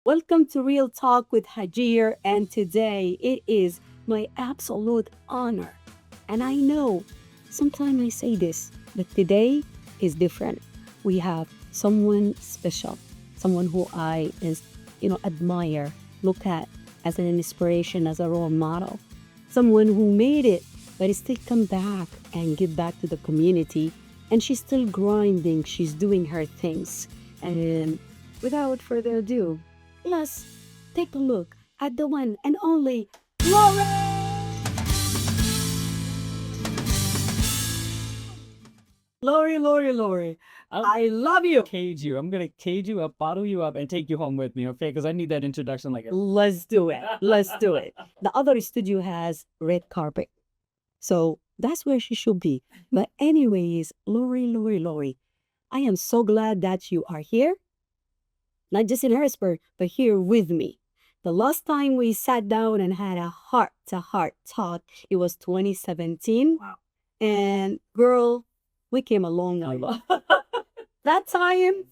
Welcome to Real Talk with Hagir, and today it is my absolute honor. And I know sometimes I say this, but today is different. We have someone special, someone who admire, look at as an inspiration, as a role model, someone who made it, but is still come back and give back to the community. And she's still grinding, she's doing her things. And without further ado, let's take a look at the one and only Lori. Lori. I love you. Cage you. I'm gonna cage you up, bottle you up, and take you home with me, okay? Because I need that introduction like Let's do it. Let's do it. The other studio has red carpet. So that's where she should be. But anyways, Lori, I am so glad that you are here. Not just in Harrisburg, but here with me. The last time we sat down and had a heart-to-heart talk, it was 2017. Wow. And girl, we came a long way. That time,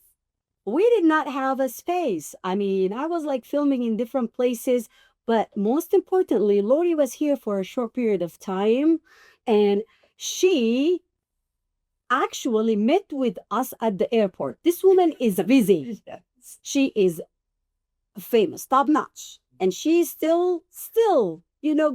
we did not have a space. I mean, I was like filming in different places, but most importantly, Lori was here for a short period of time, and she actually met with us at the airport. This woman is busy. Yes. She is famous, top notch, and she's still,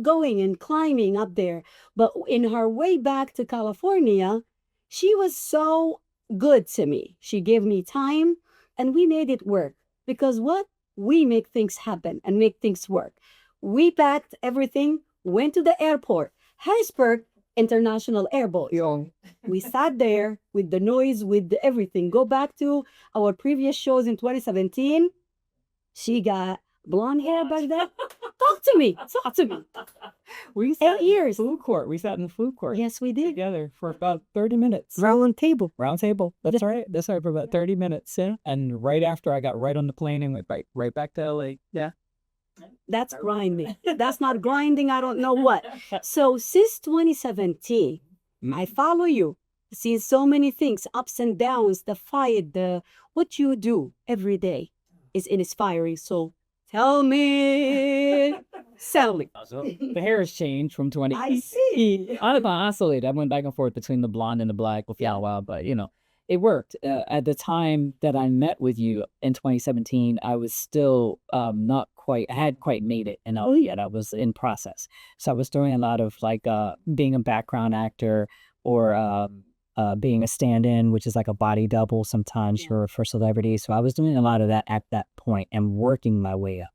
going and climbing up there. But in her way back to California, she was so good to me. She gave me time, and we made it work. Because what? We make things happen and make things work. We packed everything, went to the airport, Harrisburg International Airport. We sat there with the noise, with the everything. Go back to our previous shows in 2017. She got blonde hair back then. Talk to me. We 8 sat in years. the food court. We sat in the food court Yes, we did. together for about 30 minutes. Round table. Round table. That's right. That's right, for about 30 minutes. Yeah. And right after, I got right on the plane and went right back to LA. Yeah. That's grinding. That's not grinding. I don't know what. So since 2017, I follow you. See so many things, ups and downs, the fight, what you do every day is inspiring. So tell me, sell me. So the hair has changed from 20. I see. I'm oscillated. I went back and forth between the blonde and the black with Yao Wow, but it worked. At the time that I met with you in 2017, I was still not quite, I had quite made it, and yet I was in process. So I was doing a lot of like being a background actor, or being a stand-in, which is like a body double sometimes for celebrities. So I was doing a lot of that at that point and working my way up.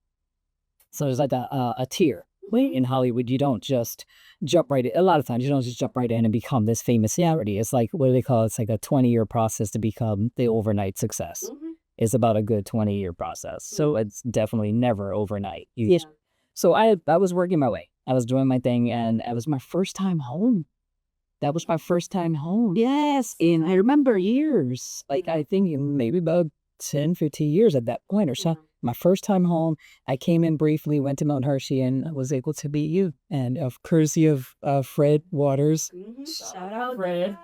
So there's like a tier. In Hollywood, you don't just jump right in. A lot of times, you don't just jump right in and become this famous celebrity. It's like, what do they call it? It's like a 20-year process to become the overnight success. It's about a good 20-year process. So it's definitely never overnight. So I was working my way. I was doing my thing, and it was my first time home. That was my first time home. Yes. And I remember years, like I think maybe about 10, 15 years at that point or so. My first time home, I came in briefly, went to Mount Hershey, and was able to meet you. And of courtesy of Fred Waters. Shout out, Fred.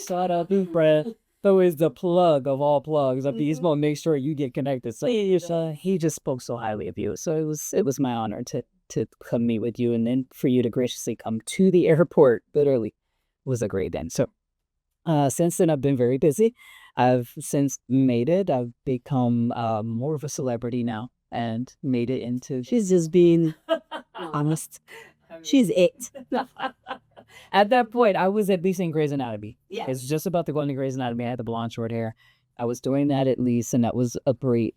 Shout out to Fred. So is the plug of all plugs. He's gonna make sure you get connected. So he just spoke so highly of you. So it was my honor to come meet with you, and then for you to graciously come to the airport literally was a great day. So since then, I've been very busy. I've since made it. I've become more of a celebrity now, and made it into. She's just being honest. She's it. At that point, I was at least in Grey's Anatomy. Yes. It's just about to go into Grey's Anatomy. I had the blonde short hair. I was doing that at least, and that was a great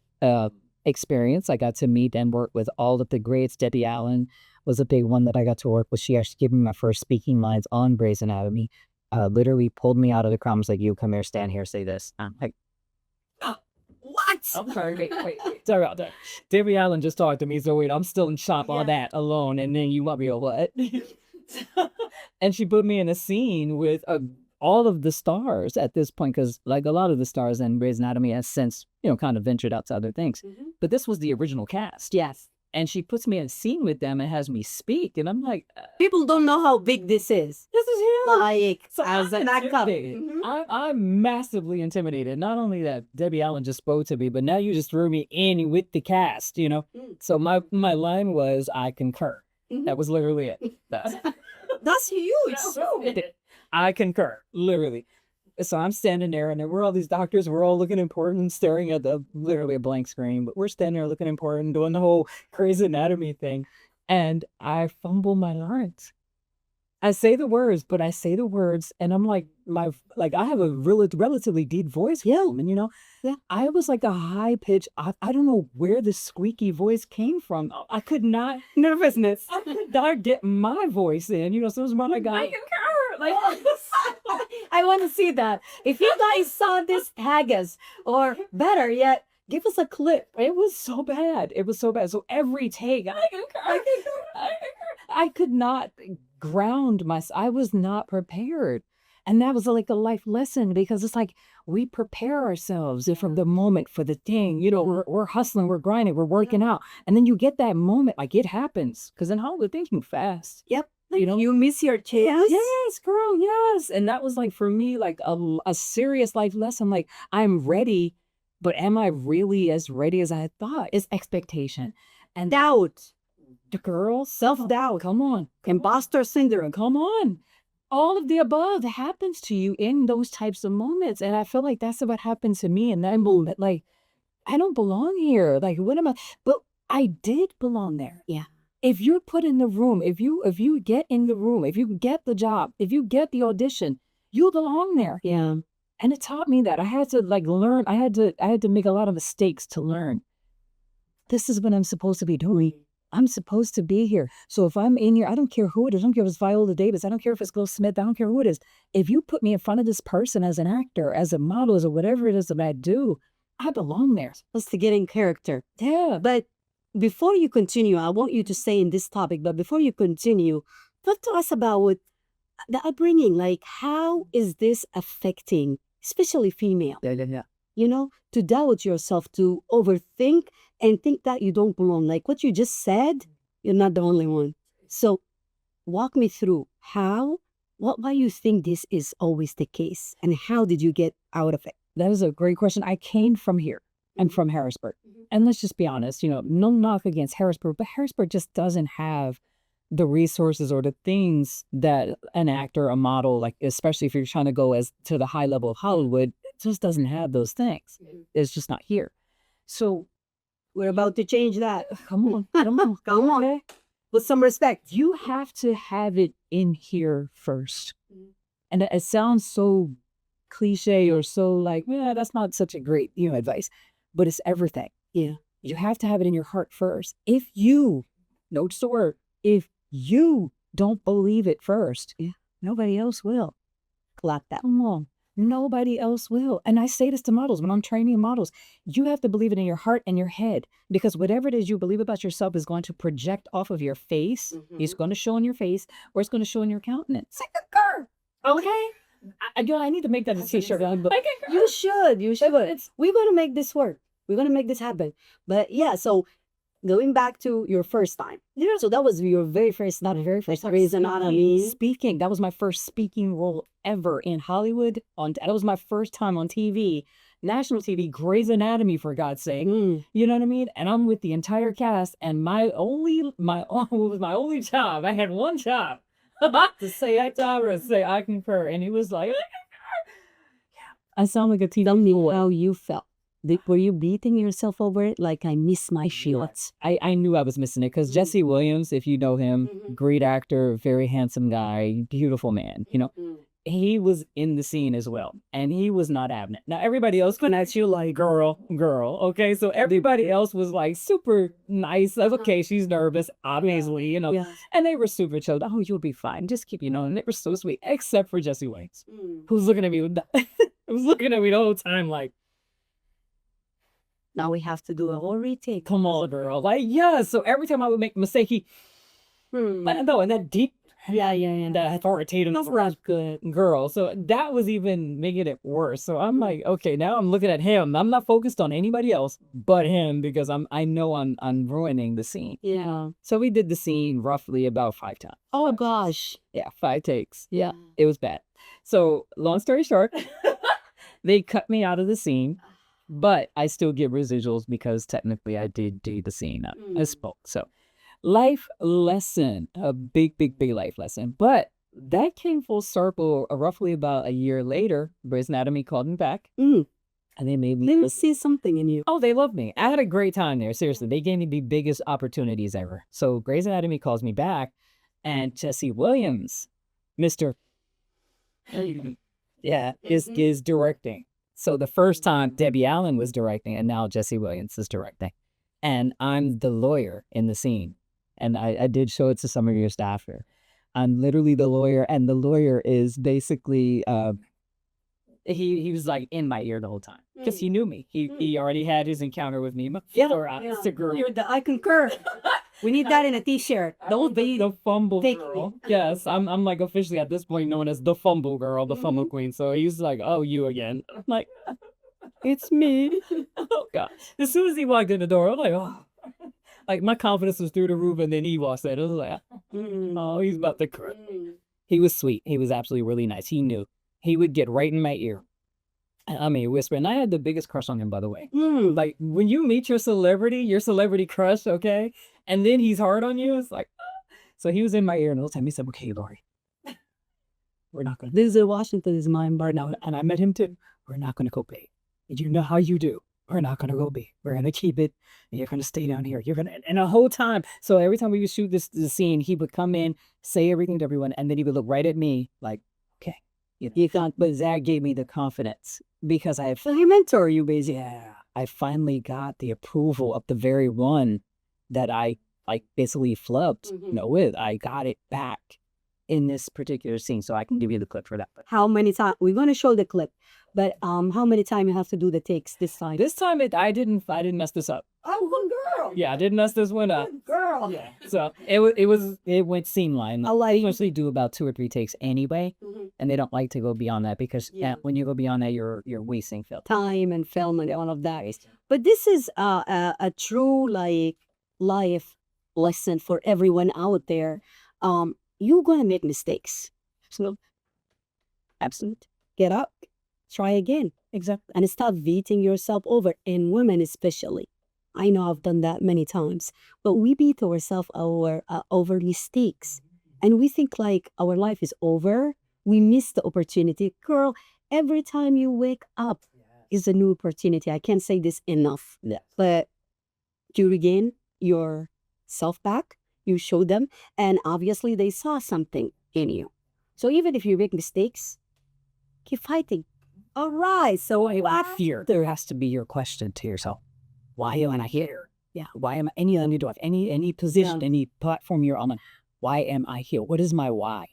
experience. I got to meet and work with all of the greats. Debbie Allen was a big one that I got to work with. She actually gave me my first speaking lines on Grey's Anatomy. Literally pulled me out of the crowd. Was like, "You come here, stand here, say this." I'm like, what? I'm sorry, wait. Sorry about that. Debbie Allen just talked to me, so wait, I'm still in shock on that alone, and then you want me to what? And she put me in a scene with all of the stars at this point, because like a lot of the stars in Grey's Anatomy has since, kind of ventured out to other things. But this was the original cast. Yes. And she puts me in a scene with them and has me speak. And I'm like, People don't know how big this is. this is huge. Like, So as I'm an actor. intimidated. I'm massively intimidated. Not only that Debbie Allen just spoke to me, but now you just threw me in with the cast, you know? So my line was, I concur. That was literally it. That's huge. I concur, literally. So I'm standing there, and then we're all these doctors. We're all looking important, staring at literally a blank screen. But we're standing there looking important, doing the whole Grey's Anatomy thing. And I fumble my lines. I say the words, but I say the words, and I'm like, I have a relatively deep voice, and you know, I was like a high pitch. I don't know where the squeaky voice came from. I could not Nervousness. I could not get my voice in, you know. So it was my guy. Like, I want to see that. If you guys saw this, tag us, or better yet, give us a clip. It was so bad. It was so bad. So every take, I could not ground myself. I was not prepared. And that was like a life lesson, because it's like we prepare ourselves from the moment for the thing. You know, we're hustling, we're grinding, we're working out. And then you get that moment, like it happens. Because in Hollywood, things move fast. Yep. You know, you miss your chance. Yes, girl, yes. And that was like, for me, like a serious life lesson. Like, I'm ready, but am I really as ready as I had thought? It's expectation. And Doubt. the girl, Self-doubt. come on. Imposter syndrome. Come on. All of the above happens to you in those types of moments. And I feel like that's what happened to me in that moment. Like, I don't belong here. Like, what am I? But I did belong there. Yeah. If you're put in the room, if you get in the room, if you get the job, if you get the audition, you belong there. Yeah. And it taught me that I had to like learn. I had to make a lot of mistakes to learn. This is what I'm supposed to be doing. I'm supposed to be here. So if I'm in here, I don't care who it is. I don't care if it's Viola Davis. I don't care if it's Will Smith. I don't care who it is. If you put me in front of this person as an actor, as a model, as a whatever it is that I do, I belong there. Supposed to get in character. Yeah. But before you continue, I want you to stay in this topic, but before you continue, talk to us about the upbringing. Like, how is this affecting, especially female? Yeah. You know, to doubt yourself, to overthink and think that you don't belong. Like what you just said, you're not the only one. So walk me through why you think this is always the case, and how did you get out of it? That is a great question. I came from here. I'm from Harrisburg. And let's just be honest, you know, no knock against Harrisburg, but Harrisburg just doesn't have the resources or the things that an actor, a model, like, especially if you're trying to go as to the high level of Hollywood, it just doesn't have those things. It's just not here. So We're about to change that. come on, come on, Come on. okay? With some respect. You have to have it in here first. And it sounds so cliche or so like, yeah, that's not such a great, you know, advice, but it's everything. Yeah. You have to have it in your heart first. If you, notice the word, if you don't believe it first, nobody else will. Clock that. Come on. Nobody else will. And I say this to models when I'm training models. You have to believe it in your heart and your head, because whatever it is you believe about yourself is going to project off of your face. It's going to show in your face, or it's going to show in your countenance. Okay? I need to make that a t-shirt. You should. We're going to make this work. We're going to make this happen. But yeah, so going back to your first time. Yeah. So that was your very first, not very first, Grey's Anatomy. Speaking. That was my first speaking role ever in Hollywood. That was my first time on TV, national TV, Grey's Anatomy, for God's sake. You know what I mean? And I'm with the entire cast, and my only job. I had one job to say I say I concur, and he was like, I sound like a TV. Tell me how you felt. Were you beating yourself over it? Like, I miss my shots. I knew I was missing it, because Jesse Williams, if you know him, great actor, very handsome guy, beautiful man, you know, he was in the scene as well, and he was not having it. Now, everybody else went at you like, girl, okay? So everybody else was like super nice. Like, okay, she's nervous, obviously, you know, and they were super chill. Oh, you'll be fine. Just keep, you know, and they were so sweet, except for Jesse Williams, who's looking at me with was looking at me the whole time like, now we have to do a whole retake. come on, girl. Like, yeah. So every time I would make a mistake, he, I don't know, and that deep, that authoritative good. girl. So that was even making it worse. So I'm like, okay, now I'm looking at him. I'm not focused on anybody else but him because I know I'm ruining the scene. Yeah. So we did the scene roughly about 5 times. Oh gosh. Yeah, 5 takes. Yeah. It was bad. So long story short, they cut me out of the scene, but I still get residuals because technically I did do the scene. I spoke. So life lesson, a big, big, big life lesson. But that came full circle roughly about a year later. Grey's Anatomy called me back. Mm. And they made me. Let me see something in you. Oh, they loved me. I had a great time there. Seriously, they gave me the biggest opportunities ever. So Grey's Anatomy calls me back, and Jesse Williams, Mr. Yeah, is directing. So the first time Debbie Allen was directing, and now Jesse Williams is directing. And I'm the lawyer in the scene. And I did show it to some of your staff here. I'm literally the lawyer, and the lawyer is basically he was like in my ear the whole time because he knew me. He already had his encounter with me. I concur. We need that in a t-shirt. Don't be the fumble fake girl. Yes, I'm like officially at this point known as the fumble girl, the fumble queen. So he's like, oh, you again. I'm like, it's me. Oh God. As soon as he walked in the door, I'm like, oh. Like my confidence was through the roof, and then he walks in. I was like, oh, he's about to cry. He was sweet. He was absolutely really nice. He knew. He would get right in my ear. I mean, whisper. And I had the biggest crush on him, by the way. Like when you meet your celebrity crush, okay? And then he's hard on you. It's like, so he was in my ear, and the whole time he said, okay, Lori, we're not going to. This is Washington is my bar now. And I met him too. We're not going to go big. You know how you do. We're not going to go big. We're going to keep it. And you're going to stay down here. You're going to, and the whole time. So every time we would shoot this scene, he would come in, say everything to everyone, and then he would look right at me like, okay. But Zach gave me the confidence because I mentor you, basically. Yeah. I finally got the approval of the very one that I like basically flubbed with. I got it back in this particular scene. So I can give you the clip for that. How many times? We're going to show the clip. But how many times you have to do the takes this time? This time I didn't mess this up. Oh, good girl. Yeah, I didn't mess this one up. Good girl. Yeah. So it went seamline. I usually do about 2 or 3 takes anyway, and they don't like to go beyond that because when you go beyond that, you're wasting time and film and all of that. But this is a true like life lesson for everyone out there. You're gonna make mistakes. So absolutely, get up. Try again. Exactly. And stop beating yourself over, and women especially. I know I've done that many times, but we beat ourselves over mistakes. And we think like our life is over. We miss the opportunity. Girl, every time you wake up is a new opportunity. I can't say this enough. Yeah. But you regain your self back, you show them, and obviously they saw something in you. So even if you make mistakes, keep fighting. All right. So fear. There has to be your question to yourself. Why am I here? Yeah. Why am I any position, any platform you're on? Why am I here? What is my why?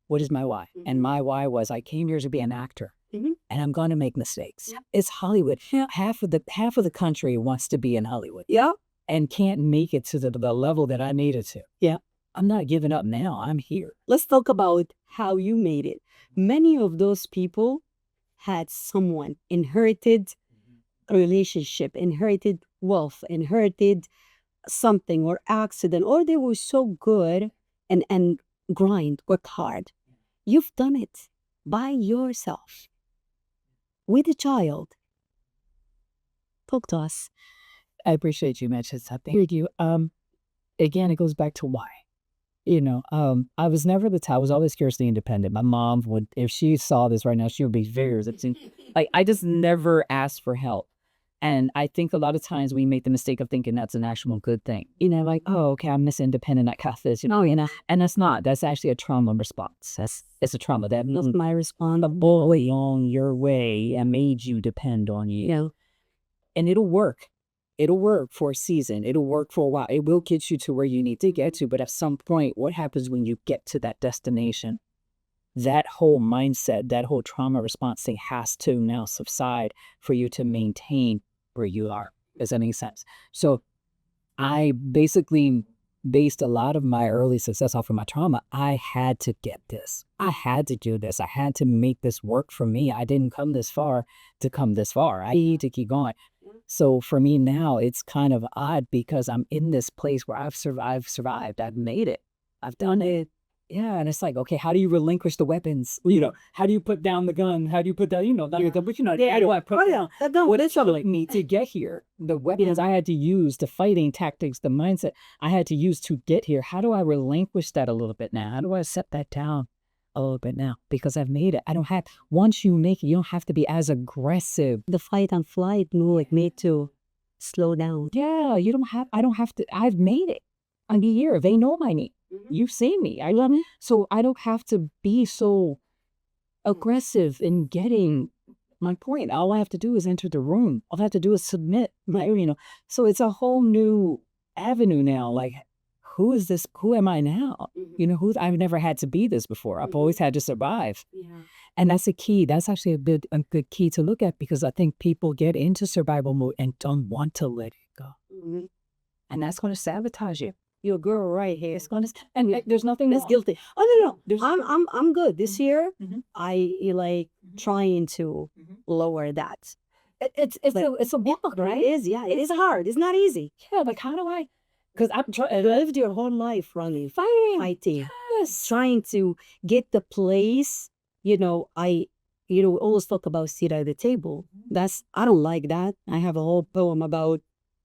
What is my why? And my why was I came here to be an actor, and I'm going to make mistakes. Yeah. It's Hollywood. Yeah. Half of the country wants to be in Hollywood. Yeah. And can't make it to the level that I needed to. Yeah. I'm not giving up now. I'm here. Let's talk about how you made it. Many of those people had someone inherited a relationship, inherited wealth, inherited something or accident, or they were so good and work hard. You've done it by yourself with a child. Talk to us. I appreciate you mentioning something. Thank you. Again, it goes back to why. I was never the type. I was always fiercely independent. My mom would, if she saw this right now, she would be very resistant. Like I just never asked for help. And I think a lot of times we make the mistake of thinking that's an actual good thing. Like, oh, okay, I'm Miss Independent, I got this, and that's not. That's actually a trauma response. It's a trauma. That's my response. A boy on your way and made you depend on you. Yeah. And it'll work. It'll work for a season. It'll work for a while. It will get you to where you need to get to. But at some point, what happens when you get to that destination? That whole mindset, that whole trauma response thing has to now subside for you to maintain where you are. Does that make sense? So I basically based a lot of my early success off of my trauma. I had to get this. I had to do this. I had to make this work for me. I didn't come this far to come this far. I need to keep going. So for me now, it's kind of odd because I'm in this place where I've survived. I've made it. I've done it. Yeah, and it's like, okay, how do you relinquish the weapons? How do you put down the gun? How do you put down, but how do I put down what is troubling me to get here? The weapons I had to use, the fighting tactics, the mindset I had to use to get here. How do I relinquish that a little bit now? How do I set that down a little bit now? Because I've made it. Once you make it, you don't have to be as aggressive. The fight and flight made to slow down. Yeah, I don't have to, I've made it. I'm here. They know my name. You've seen me. I love it. So I don't have to be so aggressive in getting my point. All I have to do is enter the room. All I have to do is submit So it's a whole new avenue now. Like, who is this? Who am I now? I've never had to be this before. I've always had to survive. Yeah. And that's a key. That's actually a good key to look at, because I think people get into survival mode and don't want to let it go. And that's going to sabotage you. Your girl right here. It's gonna, and there's nothing That's wrong. guilty. Oh no. I'm good. This year I trying to lower that. It's a walk, right? It is, yeah. It is hard. It's not easy. Yeah, like how do I? Because I lived your whole life running, fighting, Yes. trying to get the place. I always talk about sit at the table. I don't like that. I have a whole poem about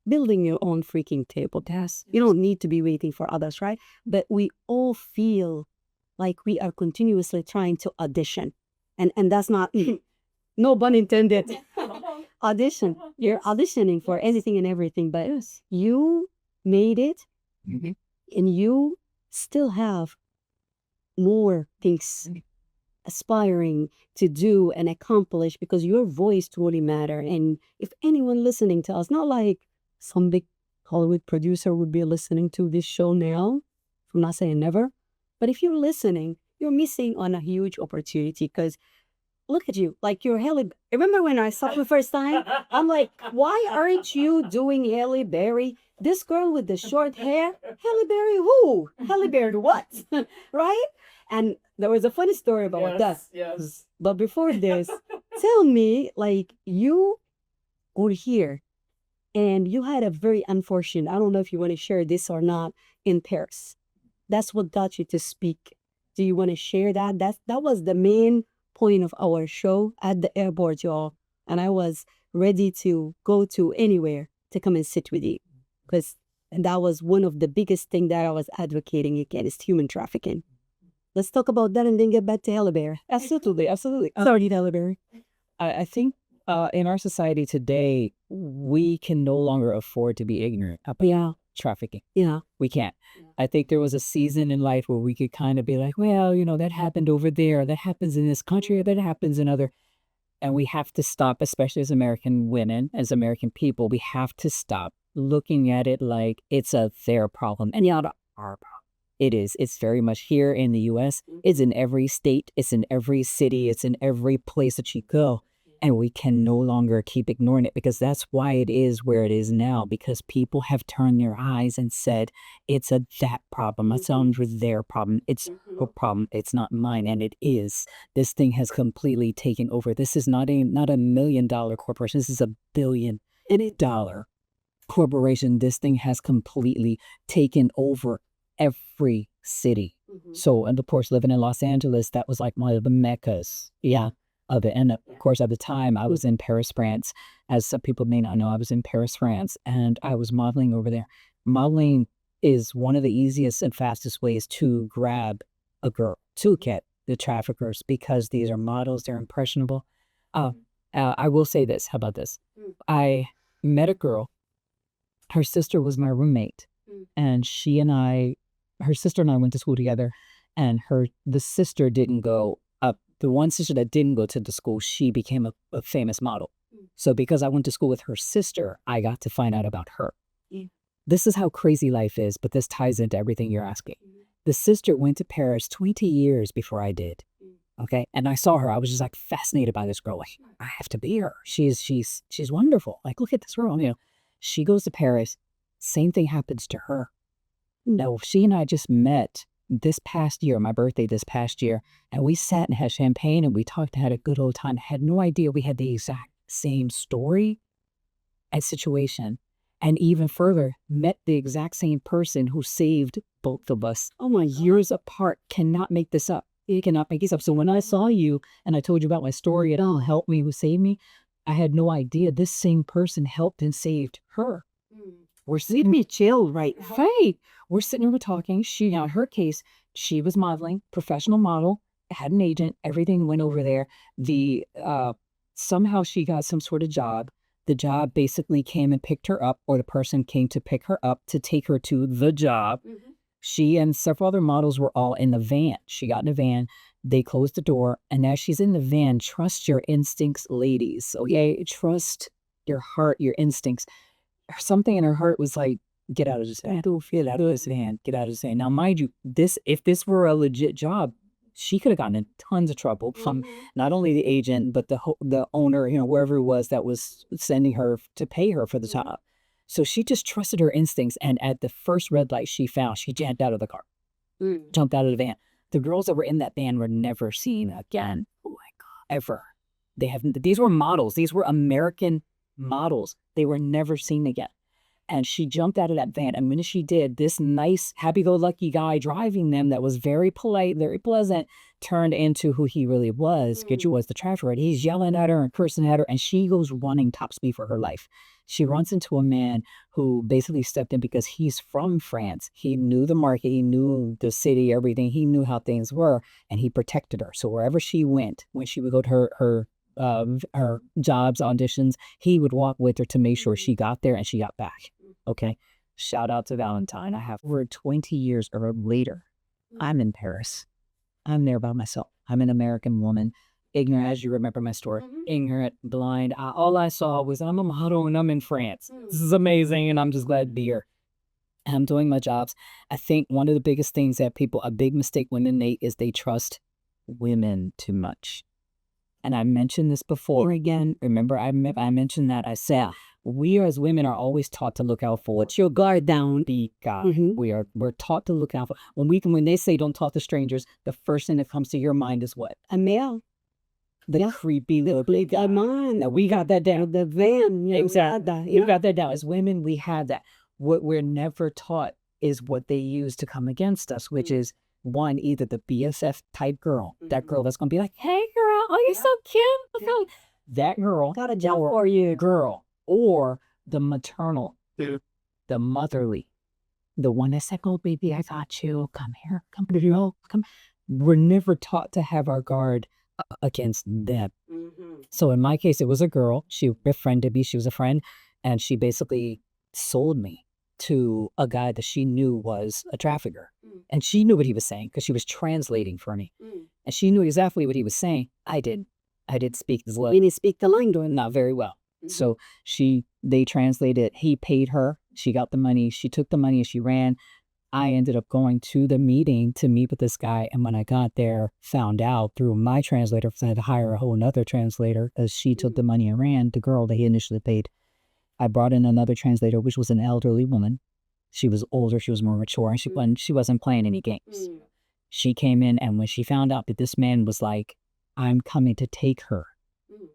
building your own freaking table. Yes. You don't need to be waiting for others, right? But we all feel like we are continuously trying to audition. And that's not, no pun intended, audition. You're auditioning for anything and everything, but you made it and you still have more things aspiring to do and accomplish, because your voice truly matter. And if anyone listening to us, not like some big Hollywood producer would be listening to this show now, I'm not saying never, but if you're listening, you're missing on a huge opportunity. Because look at you, like you're Halle. Remember when I saw you the first time? I'm like, why aren't you doing Halle Berry? This girl with the short hair, Halle Berry who? Halle Berry what? Right? And there was a funny story about that. Yes. But before this, tell me, like, you were here and you had a very unfortunate, I don't know if you want to share this or not, in Paris. That's what got you to speak. Do you want to share that? That was the main point of our show at the airport, y'all. And I was ready to go to anywhere to come and sit with you. And that was one of the biggest things that I was advocating against, human trafficking. Let's talk about that and then get back to Halle Berry. Absolutely. Sorry, Halle Berry. I think in our society today, we can no longer afford to be ignorant about trafficking. Yeah. We can't. I think there was a season in life where we could kind of be like, well, that happened over there. That happens in this country. Or that happens in other. And we have to stop, especially as American women, as American people, we have to stop looking at it like it's their problem and not our problem. It is. It's very much here in the U.S. It's in every state. It's in every city. It's in every place that you go. And we can no longer keep ignoring it, because that's why it is where it is now, because people have turned their eyes and said, it's that problem. It sounds with their problem. It's her problem. It's not mine. And it is. This thing has completely taken over. This is not a $1 million corporation. This is $1 billion corporation. This thing has completely taken over every city. So, and of course, living in Los Angeles, that was like one of the meccas. Of it. And of course, at the time, I was in Paris, France. As some people may not know, I was in Paris, France, and I was modeling over there. Modeling is one of the easiest and fastest ways to grab a girl, to get the traffickers, because these are models, they're impressionable. I will say this. How about this? I met a girl. Her sister was my roommate, and her sister and I went to school together, and the sister didn't go up. The one sister that didn't go to the school, she became a famous model. So because I went to school with her sister, I got to find out about her. This is how crazy life is, but this ties into everything you're asking. The sister went to Paris 20 years before I did. Okay. And I saw her. I was just like fascinated by this girl. Like, I have to be her. She's wonderful. Like, look at this girl. She goes to Paris. Same thing happens to her. No, she and I just met this past year, my birthday this past year, and we sat and had champagne and we talked and had a good old time. Had no idea we had the exact same story and situation. And even further, met the exact same person who saved both of us. Oh my, years apart. Cannot make this up. You cannot make this up. So when I saw you and I told you about my story, it all helped me, who saved me. I had no idea this same person helped and saved her. We're sitting me chill, right? Right. We're sitting here, we're talking. She, now in her case, she was modeling, professional model, had an agent, everything went over there. The somehow she got some sort of job. The job basically came and picked her up, or the person came to pick her up to take her to the job. She and several other models were all in the van. She got in the van. They closed the door. And as she's in the van, trust your instincts, ladies. Okay? Trust your heart, your instincts. Something in her heart was like, get out of this van. Get out of this van. Get out of this van. Now, mind you, if this were a legit job, she could have gotten in tons of trouble from not only the agent, but the owner, wherever it was that was sending her to pay her for the job. So she just trusted her instincts. And at the first red light she found, she jumped out of the car, jumped out of the van. The girls that were in that van were never seen again. Oh my God, ever. These were models. These were American models. They were never seen again. And she jumped out of that van. And when she did, this nice, happy-go-lucky guy driving them that was very polite, very pleasant, turned into who he really was. Get you was the trafficker. He's yelling at her and cursing at her. And she goes running top speed for her life. She runs into a man who basically stepped in because he's from France. He knew the market. He knew the city, everything. He knew how things were. And he protected her. So wherever she went, when she would go to her jobs, auditions, he would walk with her to make sure she got there and she got back. Okay. Shout out to Valentine. We're 20 years later. I'm in Paris. I'm there by myself. I'm an American woman, ignorant, as you remember my story, ignorant, blind. All I saw was I'm a model and I'm in France. This is amazing. And I'm just glad to be here. I'm doing my jobs. I think one of the biggest things that a big mistake women make is they trust women too much. And I mentioned this before again. Remember, I mentioned that. I said, we as women are always taught to look out for what's your guard down. Be God. We're taught to look out for when they say don't talk to strangers, the first thing that comes to your mind is what? A male. The creepy little guy. Now we got that down. The van. Exactly. You got that down. As women, we have that. What we're never taught is what they use to come against us, which is one, either the BFF type girl, that girl that's gonna be like, hey girl, oh you're so cute. That girl, got a job for you, girl. Or the maternal, the motherly, the one that said, oh baby, I got you. Come here, come. We're never taught to have our guard against them. So in my case, it was a girl. She befriended me. She was a friend, and she basically sold me to a guy that she knew was a trafficker. And she knew what he was saying because she was translating for me. And she knew exactly what he was saying. I didn't speak his language. You didn't speak the language? Not very well. So they translated. He paid her. She got the money. She took the money and she ran. I ended up going to the meeting to meet with this guy. And when I got there, found out through my translator, because I had to hire a whole nother translator as she took the money and ran, the girl that he initially paid. I brought in another translator, which was an elderly woman. She was older. She was more mature. And she wasn't playing any games. She came in, and when she found out that this man was like, I'm coming to take her.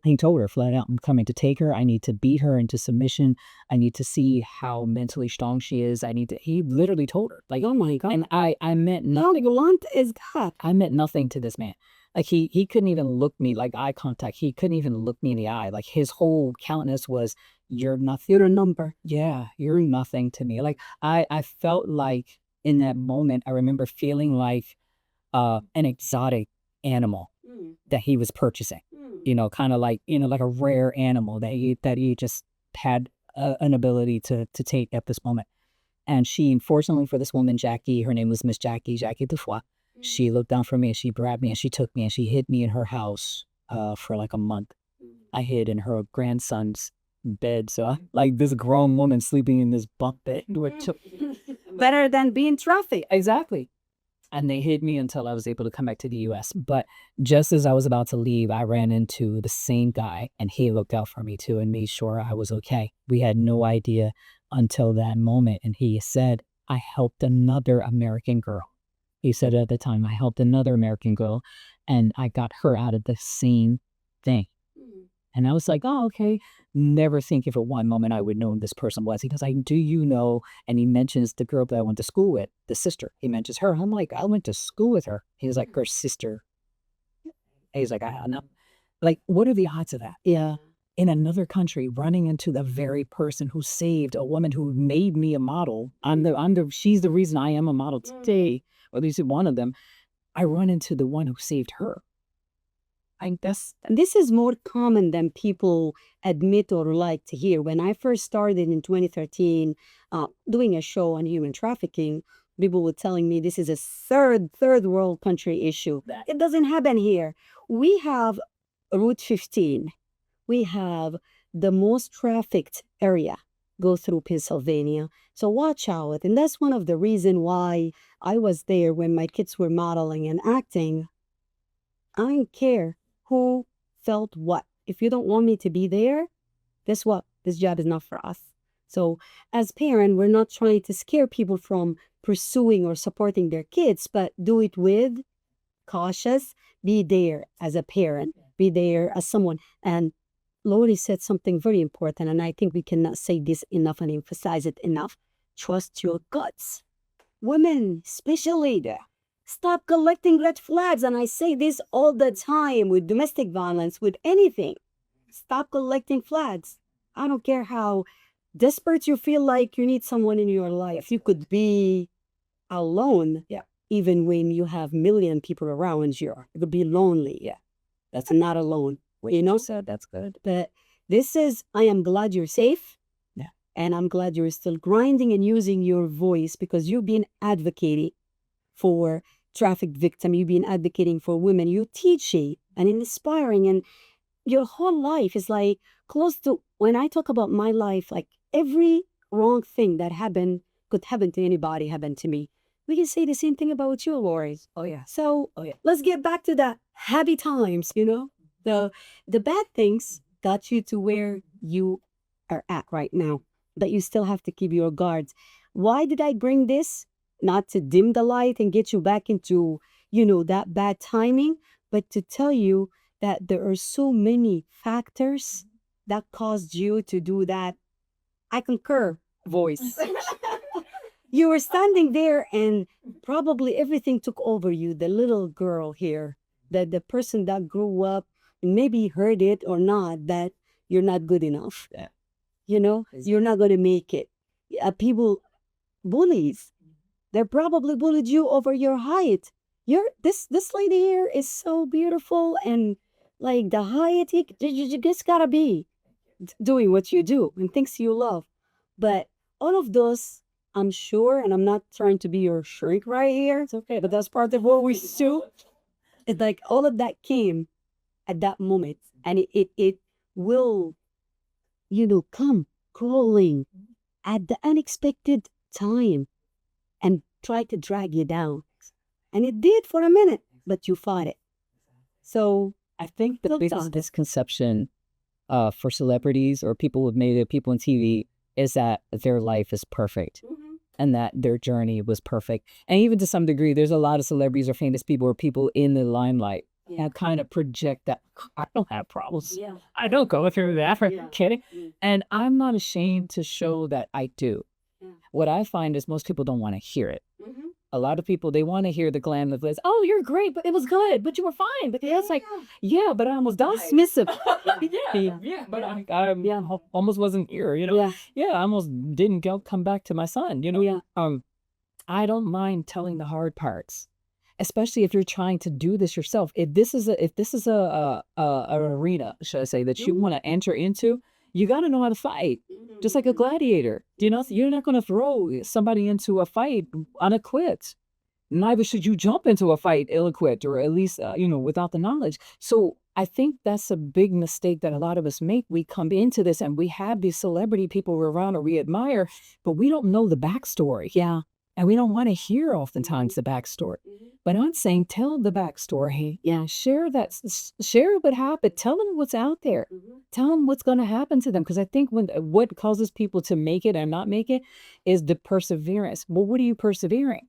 He told her flat out, I'm coming to take her. I need to beat her into submission. I need to see how mentally strong she is. He literally told her, like, oh my God. And I meant nothing. What is that? I meant nothing to this man. Like he couldn't even look me, like eye contact. He couldn't even look me in the eye. Like his whole countenance was, you're nothing. You're a number. Yeah, you're nothing to me. Like I felt like in that moment, I remember feeling like an exotic animal that he was purchasing. Kind of like, like a rare animal that he just had an ability to take at this moment. And she, fortunately for this woman, Jackie, her name was Miss Jackie Dufois. She looked down for me and she grabbed me and she took me and she hid me in her house for like a month. I hid in her grandson's bed. So like this grown woman sleeping in this bunk bed. Better than being trafficked. Exactly. And they hid me until I was able to come back to the U.S. But just as I was about to leave, I ran into the same guy and he looked out for me too and made sure I was okay. We had no idea until that moment. And he said, I helped another American girl. He said at the time, I helped another American girl and I got her out of the same thing. And I was like, oh, okay. Never thinking for one moment I would know who this person was. He goes, I do you know? And he mentions the girl that I went to school with, the sister. He mentions her. I'm like, I went to school with her. He was like, her sister. He's like, I know. Like, what are the odds of that? Yeah. In another country, running into the very person who saved a woman who made me a model. She's the reason I am a model today, or at least one of them. I run into the one who saved her. This is more common than people admit or like to hear. When I first started in 2013 doing a show on human trafficking, people were telling me this is a third world country issue. It doesn't happen here. We have Route 15. We have the most trafficked area go through Pennsylvania. So watch out. And that's one of the reasons why I was there when my kids were modeling and acting. I don't care who felt what. If you don't want me to be there, guess what? This job is not for us. So as parents, we're not trying to scare people from pursuing or supporting their kids, but do it with cautious. Be there as a parent. Be there as someone. And Lori said something very important, and I think we cannot say this enough and emphasize it enough. Trust your guts. Women, especially, stop collecting red flags. And I say this all the time with domestic violence, with anything. Stop collecting flags. I don't care how desperate you feel like you need someone in your life. You could be alone, even when you have million people around you. You could be lonely. That's not alone. So that's good. But I am glad you're safe. Yeah. And I'm glad you're still grinding and using your voice because you've been advocating for trafficked victims. You've been advocating for women. You're teaching and inspiring. And your whole life is like close to, when I talk about my life, like every wrong thing that could happen to anybody happened to me. We can say the same thing about you, Lori. Oh, yeah. So let's get back to the happy times, The bad things got you to where you are at right now, but you still have to keep your guards. Why did I bring this? Not to dim the light and get you back into, that bad timing, but to tell you that there are so many factors that caused you to do that. I concur voice. You were standing there and probably everything took over you. The little girl here, the person that grew up, maybe heard it or not, that you're not good enough. Yeah. You're not going to make it. People, bullies, they probably bullied you over your height. This lady here is so beautiful, and like the height, you just gotta be doing what you do and things you love. But all of those, I'm sure, and I'm not trying to be your shrink right here. It's okay, but that's part of what we do. It's like all of that came at that moment, and it will, come crawling at the unexpected time and try to drag you down. And it did for a minute, but you fought it. So I think the biggest misconception for celebrities or people who've made it, people on TV, is that their life is perfect. And that their journey was perfect. And even to some degree, there's a lot of celebrities or famous people or people in the limelight that kind of project that I don't have problems. Yeah. I don't go through that. Kidding. And I'm not ashamed to show that I do. What I find is most people don't want to hear it. A lot of people, they want to hear the glam of this. Oh, you're great, but it was good, but you were fine. But it's like, but I almost died. Dismissive. But I almost wasn't here, I almost didn't come back to my son, I don't mind telling the hard parts, especially if you're trying to do this yourself. If this is a arena, should I say, that you want to enter into, you got to know how to fight, just like a gladiator. You're not going to throw somebody into a fight unequipped. Neither should you jump into a fight ill-equipped, or at least, without the knowledge. So I think that's a big mistake that a lot of us make. We come into this and we have these celebrity people we're around or we admire, but we don't know the backstory. Yeah. And we don't want to hear oftentimes the backstory. But I'm saying, tell the backstory. Yeah, share share what happened. Tell them what's out there. Tell them what's going to happen to them. Because I think what causes people to make it and not make it is the perseverance. Well, what are you persevering?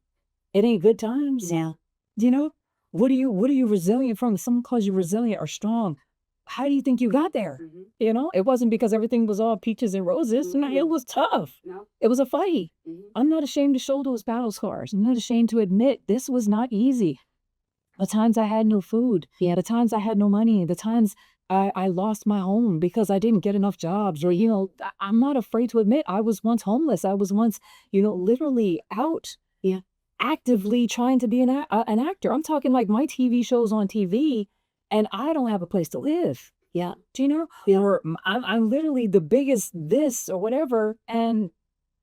It ain't good times. Yeah. You know, what are you resilient from? If someone calls you resilient or strong, how do you think you got there? You know, it wasn't because everything was all peaches and roses. No, it was tough. No. It was a fight. I'm not ashamed to show those battle scars. I'm not ashamed to admit this was not easy. The times I had no food. Yeah. The times I had no money. The times I lost my home because I didn't get enough jobs. Or, you know, I'm not afraid to admit I was once homeless. I was once, you know, literally out. Yeah. Actively trying to be an actor. I'm talking like my TV shows on TV and I don't have a place to live. Yeah. Do you know? Yeah. Or I'm literally the biggest this or whatever. And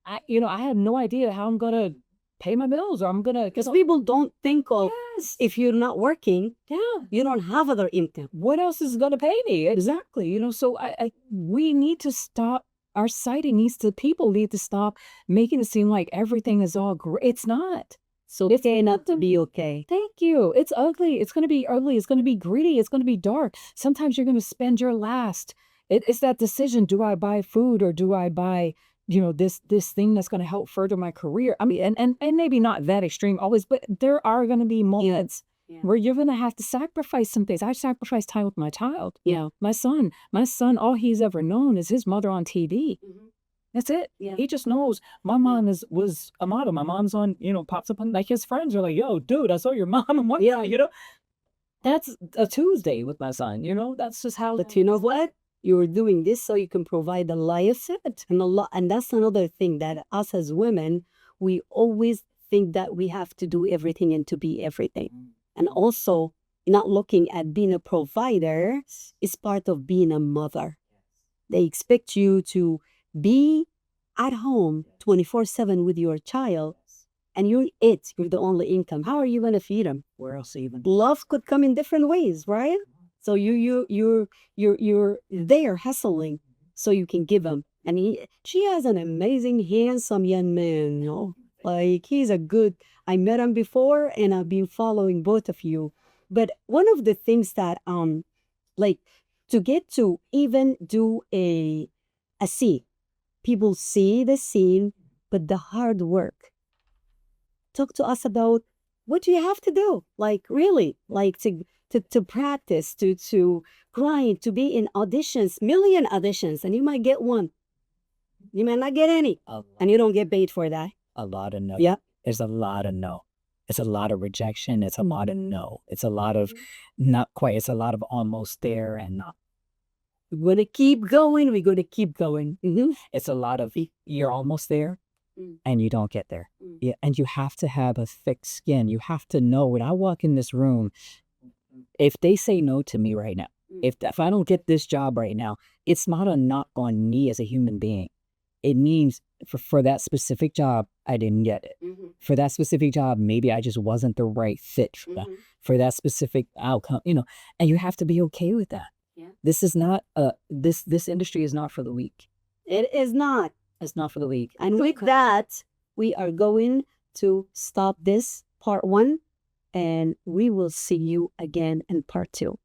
I have no idea how I'm going to pay my bills or I'm going to. Because people don't think of, Yes. if you're not working, Yeah. you don't have other income. What else is going to pay me? Exactly. You know, so we need to stop. Our society people need to stop making it seem like everything is all great. It's not. So it's okay not to be okay. Thank you. It's ugly. It's going to be ugly. It's going to be greedy. It's going to be dark. Sometimes you're going to spend your last. It's that decision. Do I buy food or do I buy, you know, this thing that's going to help further my career? I mean, and maybe not that extreme always, but there are going to be moments where you're going to have to sacrifice some things. I sacrificed time with my child. Yeah. My son, all he's ever known is his mother on TV. That's it. Yeah. He just knows my mom was a model. My mom's on, you know, pops up on, like his friends are like, yo, dude, I saw your mom and what? Yeah, you know, that's a Tuesday with my son, you know, that's just how. But you know what? You're doing this so you can provide a livelihood and that's another thing that us as women, we always think that we have to do everything and to be everything. And also not looking at being a provider is part of being a mother. They expect you to be at home 24/7 with your child and you're the only income. How are you going to feed them? Where else even? Love could come in different ways, right? So you're there hustling so you can give them. And she has an amazing, handsome young man, you know. Like I met him before and I've been following both of you. But one of the things that like to get to even do a scene, people see the scene, but the hard work. Talk to us about what do you have to do? Like really, like to practice, to grind, to be in auditions, million auditions, and you might get one. You might not get any. And you don't get paid for that. A lot of no. Yeah. There's a lot of no. It's a lot of rejection. It's a lot of no. It's a lot of not quite. It's a lot of almost there and not. We're going to keep going. We're going to keep going. It's a lot of you're almost there and you don't get there. Yeah, and you have to have a thick skin. You have to know when I walk in this room, if they say no to me right now, if I don't get this job right now, it's not a knock on me as a human being. It means for that specific job, I didn't get it. For that specific job, maybe I just wasn't the right fit for that specific outcome, you know, and you have to be okay with that. Yeah. This is not this industry is not for the weak. It is not. It's not for the weak. And with that, we are going to stop this part 1 and we will see you again in part 2.